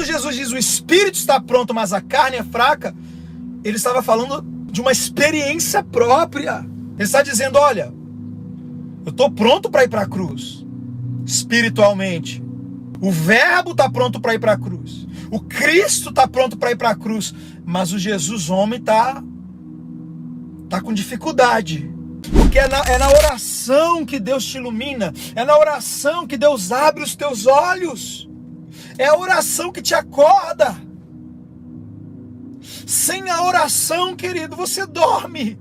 quando Jesus diz o espírito está pronto, mas a carne é fraca, ele estava falando de uma experiência própria. Ele está dizendo, olha, eu estou pronto para ir para a cruz, espiritualmente. O verbo está pronto para ir para a cruz. O Cristo está pronto para ir para a cruz. Mas o Jesus homem está com dificuldade. Porque é na oração que Deus te ilumina. É na oração que Deus abre os teus olhos. É a oração que te acorda. Sem a oração, querido, você dorme.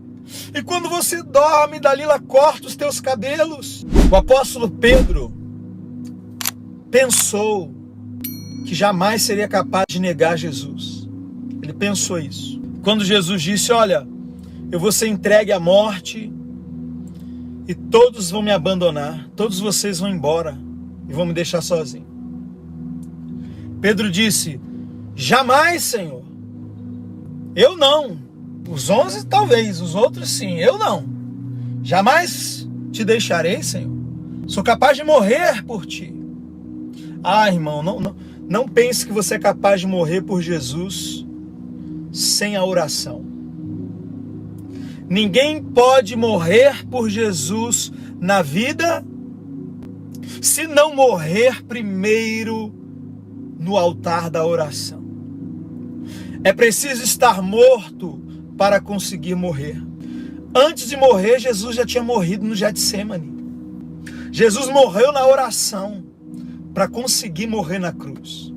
E quando você dorme, Dalila corta os teus cabelos. O apóstolo Pedro pensou que jamais seria capaz de negar Jesus. Ele pensou isso. Quando Jesus disse, olha, eu vou ser entregue à morte e todos vão me abandonar, todos vocês vão embora e vão me deixar sozinho. Pedro disse, jamais, Senhor. Eu não. Os 11 talvez, os outros sim, eu não. Jamais te deixarei, Senhor. Sou capaz de morrer por ti. Ah, irmão, não pense que você é capaz de morrer por Jesus sem a oração. Ninguém pode morrer por Jesus na vida se não morrer primeiro no altar da oração. É preciso estar morto para conseguir morrer. Antes de morrer, Jesus já tinha morrido no Getsemane. Jesus morreu na oração para conseguir morrer na cruz.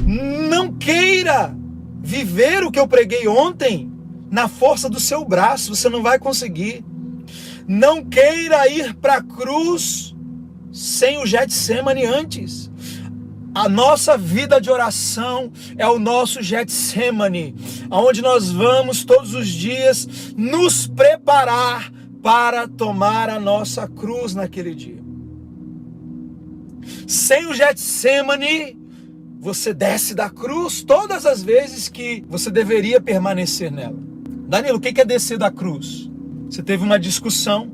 Não queira viver o que eu preguei ontem na força do seu braço, você não vai conseguir. Não queira ir para a cruz sem o Getsemane antes. A nossa vida de oração é o nosso Getsemane, onde nós vamos todos os dias nos preparar para tomar a nossa cruz naquele dia. Sem o Getsemane, você desce da cruz todas as vezes que você deveria permanecer nela. Danilo, o que é descer da cruz? Você teve uma discussão,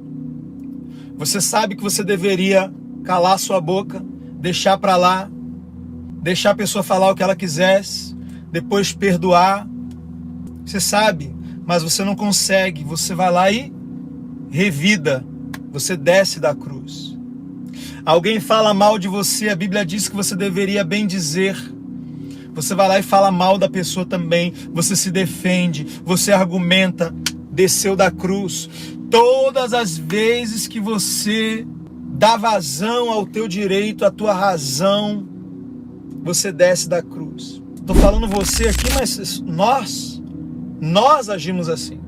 você sabe que você deveria calar sua boca, deixar para lá, deixar a pessoa falar o que ela quisesse, depois perdoar. Você sabe, mas você não consegue. Você vai lá e revida. Você desce da cruz. Alguém fala mal de você, a Bíblia diz que você deveria bem dizer. Você vai lá e fala mal da pessoa também. Você se defende, você argumenta. Desceu da cruz. Todas as vezes que você dá vazão ao teu direito, à tua razão, você desce da cruz. Estou falando você aqui, mas nós agimos assim.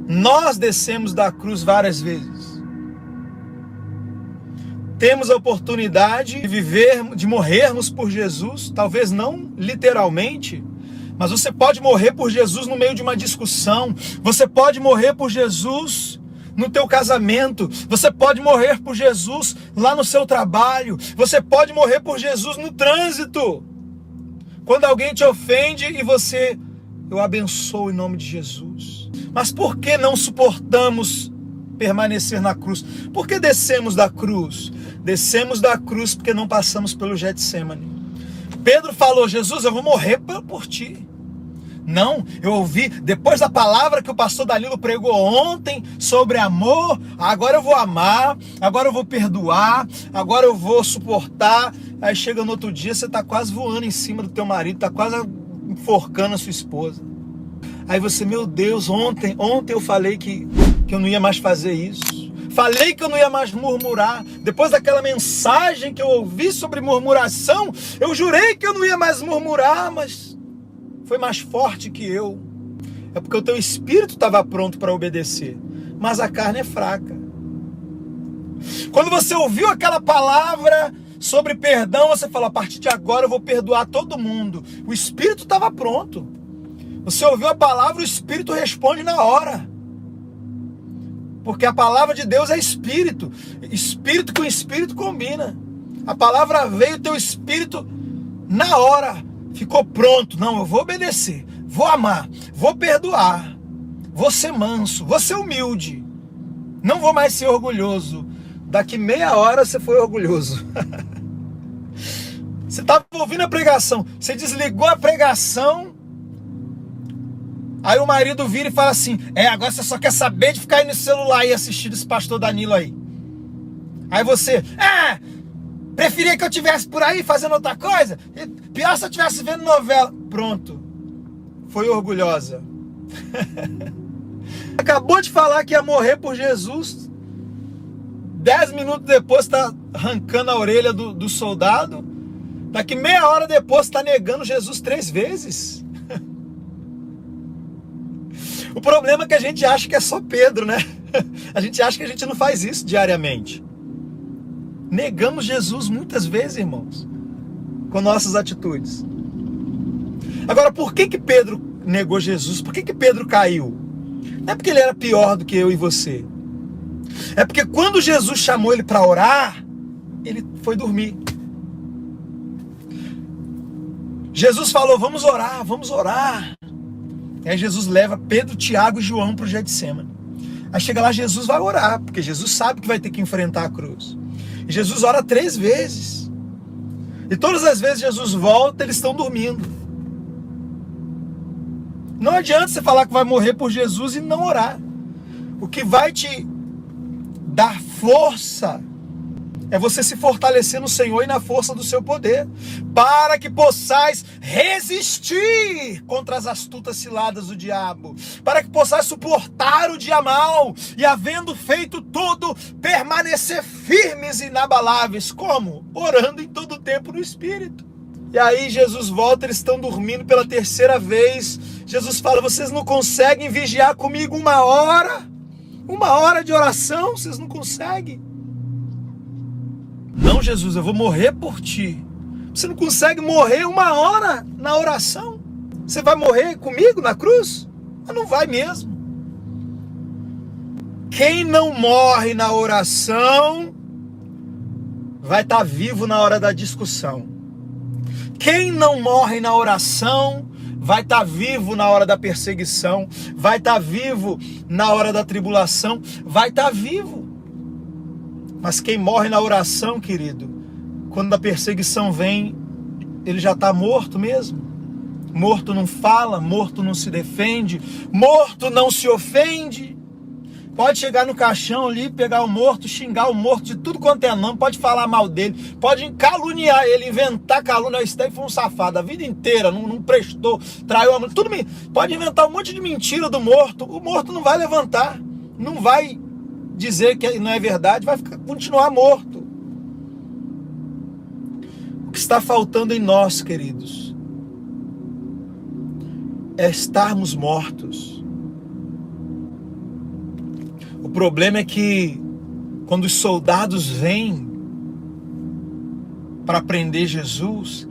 Nós descemos da cruz várias vezes. Temos a oportunidade de morrermos por Jesus, talvez não literalmente, mas você pode morrer por Jesus no meio de uma discussão. Você pode morrer por Jesus no teu casamento. Você pode morrer por Jesus lá no seu trabalho. Você pode morrer por Jesus no trânsito. Quando alguém te ofende e você, eu abençoo em nome de Jesus. Mas por que não suportamos permanecer na cruz? Por que descemos da cruz? Descemos da cruz porque não passamos pelo Getsemane. Pedro falou, Jesus, eu vou morrer por ti. Não, eu ouvi, depois da palavra que o pastor Danilo pregou ontem sobre amor, agora eu vou amar, agora eu vou perdoar, agora eu vou suportar. Aí chega no outro dia, você está quase voando em cima do teu marido, está quase enforcando a sua esposa. Aí você, meu Deus, ontem eu falei que eu não ia mais fazer isso. Falei que eu não ia mais murmurar. Depois daquela mensagem que eu ouvi sobre murmuração, eu jurei que eu não ia mais murmurar, mas foi mais forte que eu. É porque o teu espírito estava pronto para obedecer, mas a carne é fraca. Quando você ouviu aquela palavra sobre perdão, você falou, a partir de agora eu vou perdoar todo mundo. O espírito estava pronto. Você ouviu a palavra, o espírito responde na hora. Porque a palavra de Deus é espírito. Espírito com espírito combina. A palavra veio, teu espírito na hora ficou pronto. Não, eu vou obedecer, vou amar, vou perdoar, vou ser manso, vou ser humilde. Não vou mais ser orgulhoso. Daqui meia hora você foi orgulhoso. Você estava ouvindo a pregação, você desligou a pregação, aí o marido vira e fala assim, agora você só quer saber de ficar aí no celular e assistir esse pastor Danilo aí. Aí você, preferia que eu estivesse por aí fazendo outra coisa? Pior se eu estivesse vendo novela. Pronto, foi orgulhosa. Acabou de falar que ia morrer por Jesus, 10 minutos depois está arrancando a orelha do soldado, daqui meia hora depois está negando Jesus 3 vezes. O problema é que a gente acha que é só Pedro, né? A gente acha que a gente não faz isso diariamente. Negamos Jesus muitas vezes, irmãos, com nossas atitudes. Agora, por que Pedro negou Jesus? Por que Pedro caiu? Não é porque ele era pior do que eu e você. É porque quando Jesus chamou ele para orar, ele foi dormir. Jesus falou, vamos orar, vamos orar. E aí Jesus leva Pedro, Tiago e João para o Getsêmani. Aí chega lá, Jesus vai orar, porque Jesus sabe que vai ter que enfrentar a cruz. E Jesus ora 3 vezes. E todas as vezes Jesus volta, eles estão dormindo. Não adianta você falar que vai morrer por Jesus e não orar. O que vai te dar força é você se fortalecer no Senhor e na força do seu poder, para que possais resistir contra as astutas ciladas do diabo, para que possais suportar o dia mau, e havendo feito tudo, permanecer firmes e inabaláveis. Como? Orando em todo tempo no Espírito. E aí Jesus volta, eles estão dormindo pela 3ª vez. Jesus fala, vocês não conseguem vigiar comigo 1 hora? 1 hora de oração, vocês não conseguem? Não, Jesus, eu vou morrer por ti. Você não consegue morrer 1 hora na oração? Você vai morrer comigo na cruz? Não vai mesmo. Quem não morre na oração vai estar vivo na hora da discussão. Quem não morre na oração vai estar vivo na hora da perseguição, vai estar vivo na hora da tribulação, vai estar vivo. Mas quem morre na oração, querido, quando a perseguição vem, ele já está morto mesmo. Morto não fala, morto não se defende, morto não se ofende. Pode chegar no caixão ali, pegar o morto, xingar o morto de tudo quanto é nome, pode falar mal dele, pode caluniar ele, inventar calúnia. Esse daí foi um safado a vida inteira, não prestou, traiu a mulher, tudo. Pode inventar um monte de mentira do morto, o morto não vai levantar, não vai dizer que não é verdade, vai continuar morto. O que está faltando em nós, queridos, é estarmos mortos. O problema é que quando os soldados vêm para prender Jesus,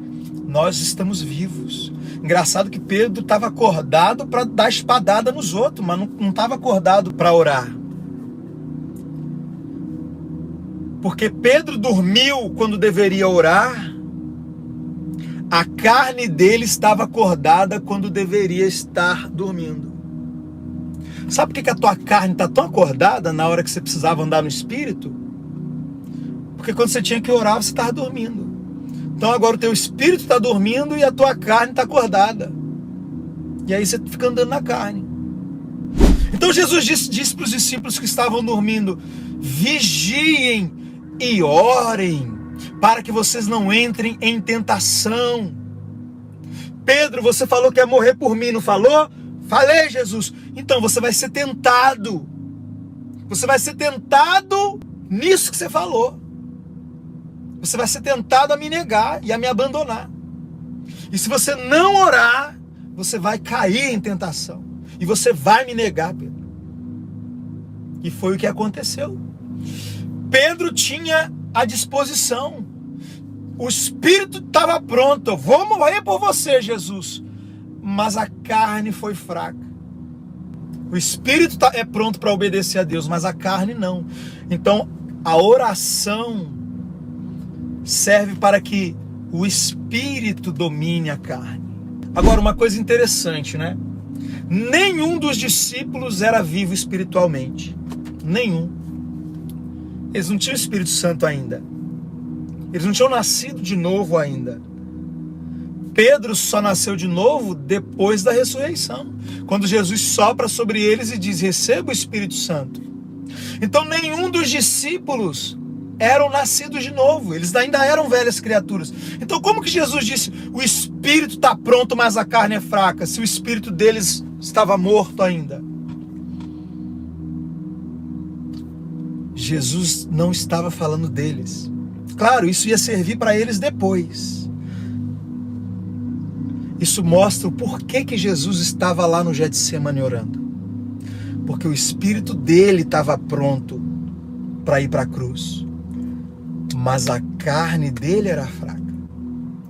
nós estamos vivos. Engraçado que Pedro estava acordado para dar espadada nos outros, mas não estava acordado para orar. Porque Pedro dormiu quando deveria orar, a carne dele estava acordada quando deveria estar dormindo. Sabe por que a tua carne está tão acordada na hora que você precisava andar no Espírito? Porque quando você tinha que orar, você estava dormindo. Então agora o teu Espírito está dormindo e a tua carne está acordada. E aí você fica andando na carne. Então Jesus disse para os discípulos que estavam dormindo: vigiem e orem, para que vocês não entrem em tentação. Pedro, você falou que ia morrer por mim, não falou? Falei, Jesus. Então você vai ser tentado. Você vai ser tentado nisso que você falou. Você vai ser tentado a me negar e a me abandonar. E se você não orar, você vai cair em tentação. E você vai me negar, Pedro. E foi o que aconteceu. Pedro tinha a disposição. O Espírito estava pronto. Eu vou morrer por você, Jesus. Mas a carne foi fraca. O Espírito é pronto para obedecer a Deus, mas a carne não. Então, a oração serve para que o Espírito domine a carne. Agora, uma coisa interessante, né? Nenhum dos discípulos era vivo espiritualmente. Nenhum. Eles não tinham o Espírito Santo ainda. Eles não tinham nascido de novo ainda. Pedro só nasceu de novo depois da ressurreição, quando Jesus sopra sobre eles e diz: receba o Espírito Santo. Então nenhum dos discípulos eram nascidos de novo, eles ainda eram velhas criaturas. Então como que Jesus disse: o Espírito está pronto, mas a carne é fraca, se o Espírito deles estava morto ainda? Jesus não estava falando deles. Claro, isso ia servir para eles depois. Isso mostra o porquê que Jesus estava lá no Getsemane orando. Porque o espírito dele estava pronto para ir para a cruz. Mas a carne dele era fraca.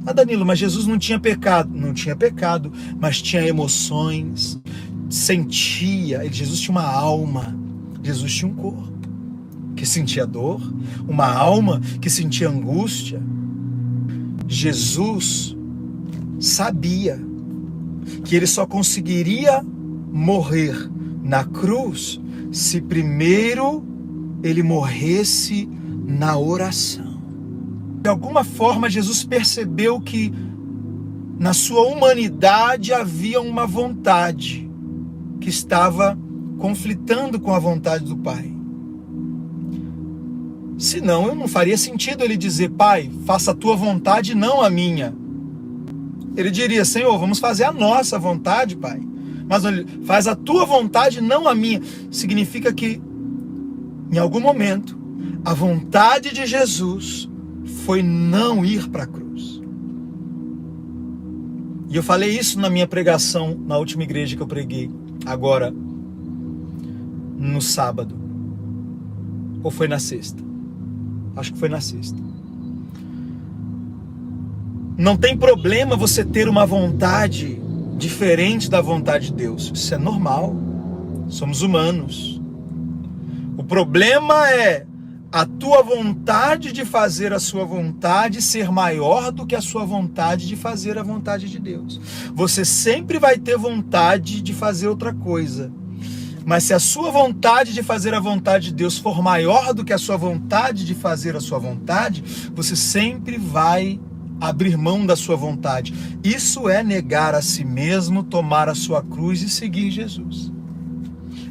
Ah, Danilo, mas Jesus não tinha pecado. Não tinha pecado, mas tinha emoções, sentia. Jesus tinha uma alma, Jesus tinha um corpo que sentia dor, uma alma que sentia angústia. Jesus sabia que ele só conseguiria morrer na cruz se primeiro ele morresse na oração. De alguma forma, Jesus percebeu que na sua humanidade havia uma vontade que estava conflitando com a vontade do Pai. Senão, não faria sentido ele dizer: Pai, faça a tua vontade, não a minha. Ele diria: Senhor, vamos fazer a nossa vontade, Pai. Mas faz a tua vontade, não a minha. Significa que, em algum momento, a vontade de Jesus foi não ir para a cruz. E eu falei isso na minha pregação, na última igreja que eu preguei, agora, no sábado. Ou foi na sexta? Acho que foi na sexta. Não tem problema você ter uma vontade diferente da vontade de Deus. Isso é normal. Somos humanos. O problema é a tua vontade de fazer a sua vontade ser maior do que a sua vontade de fazer a vontade de Deus. Você sempre vai ter vontade de fazer outra coisa. Mas se a sua vontade de fazer a vontade de Deus for maior do que a sua vontade de fazer a sua vontade, você sempre vai abrir mão da sua vontade. Isso é negar a si mesmo, tomar a sua cruz e seguir Jesus.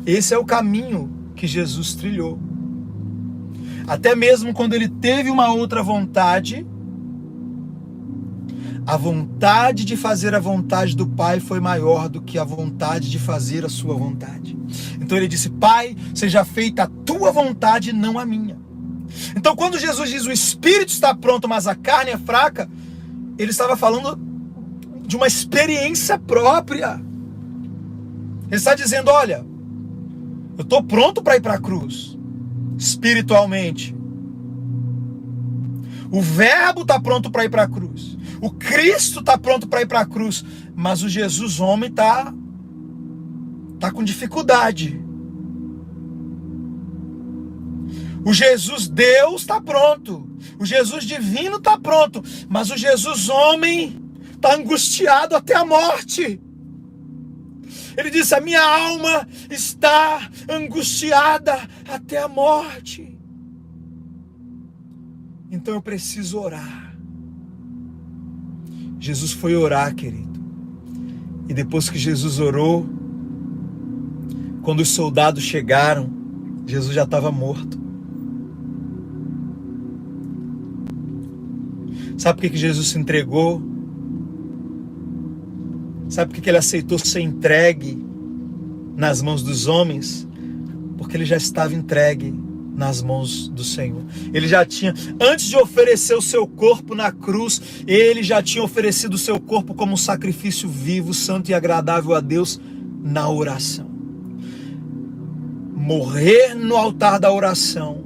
Esse é o caminho que Jesus trilhou. Até mesmo quando ele teve uma outra vontade, a vontade de fazer a vontade do Pai foi maior do que a vontade de fazer a sua vontade. Então ele disse: Pai, seja feita a tua vontade, não a minha. Então quando Jesus diz: o espírito está pronto, mas a carne é fraca, ele estava falando de uma experiência própria. Ele está dizendo: olha, eu estou pronto para ir para a cruz, espiritualmente. O verbo está pronto para ir para a cruz. O Cristo está pronto para ir para a cruz. Mas o Jesus homem está com dificuldade. O Jesus Deus está pronto. O Jesus divino está pronto. Mas o Jesus homem está angustiado até a morte. Ele disse: a minha alma está angustiada até a morte. Então eu preciso orar. Jesus foi orar, querido. E depois que Jesus orou, quando os soldados chegaram, Jesus já estava morto. Sabe por que Jesus se entregou? Sabe por que ele aceitou ser entregue nas mãos dos homens? Porque ele já estava entregue nas mãos do Senhor. Ele já tinha, antes de oferecer o seu corpo na cruz, ele já tinha oferecido o seu corpo como um sacrifício vivo, santo e agradável a Deus na oração. Morrer no altar da oração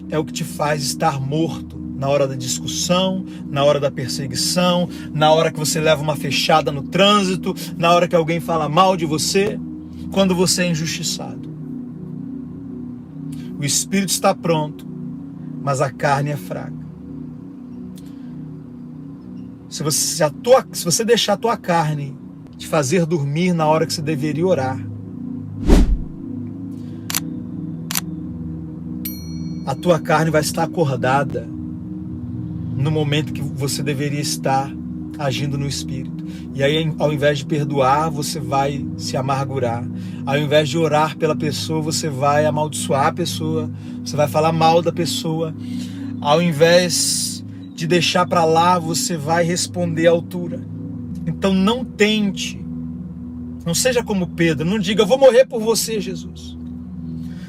é o que te faz estar morto na hora da discussão, na hora da perseguição, na hora que você leva uma fechada no trânsito, na hora que alguém fala mal de você, quando você é injustiçado. O espírito está pronto, mas a carne é fraca. Se você deixar a tua carne te fazer dormir na hora que você deveria orar, a tua carne vai estar acordada no momento que você deveria estar agindo no Espírito. E aí, ao invés de perdoar, você vai se amargurar. Ao invés de orar pela pessoa, você vai amaldiçoar a pessoa, você vai falar mal da pessoa. Ao invés de deixar para lá, você vai responder à altura. Então não tente, não seja como Pedro, não diga, eu vou morrer por você, Jesus.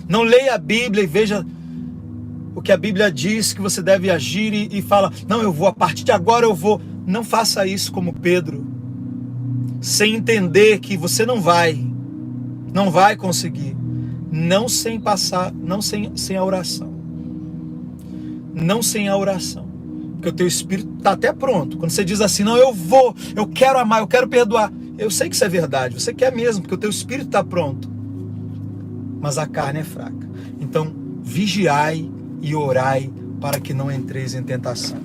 Não leia a Bíblia e veja o que a Bíblia diz que você deve agir e fala, não, eu vou, a partir de agora eu vou. Não faça isso como Pedro, sem entender que você não vai conseguir, não sem a oração, não sem a oração, porque o teu espírito está até pronto. Quando você diz assim, não, eu quero amar, eu quero perdoar, eu sei que isso é verdade, você quer mesmo, porque o teu espírito está pronto, mas a carne é fraca. Então vigiai e orai para que não entreis em tentação.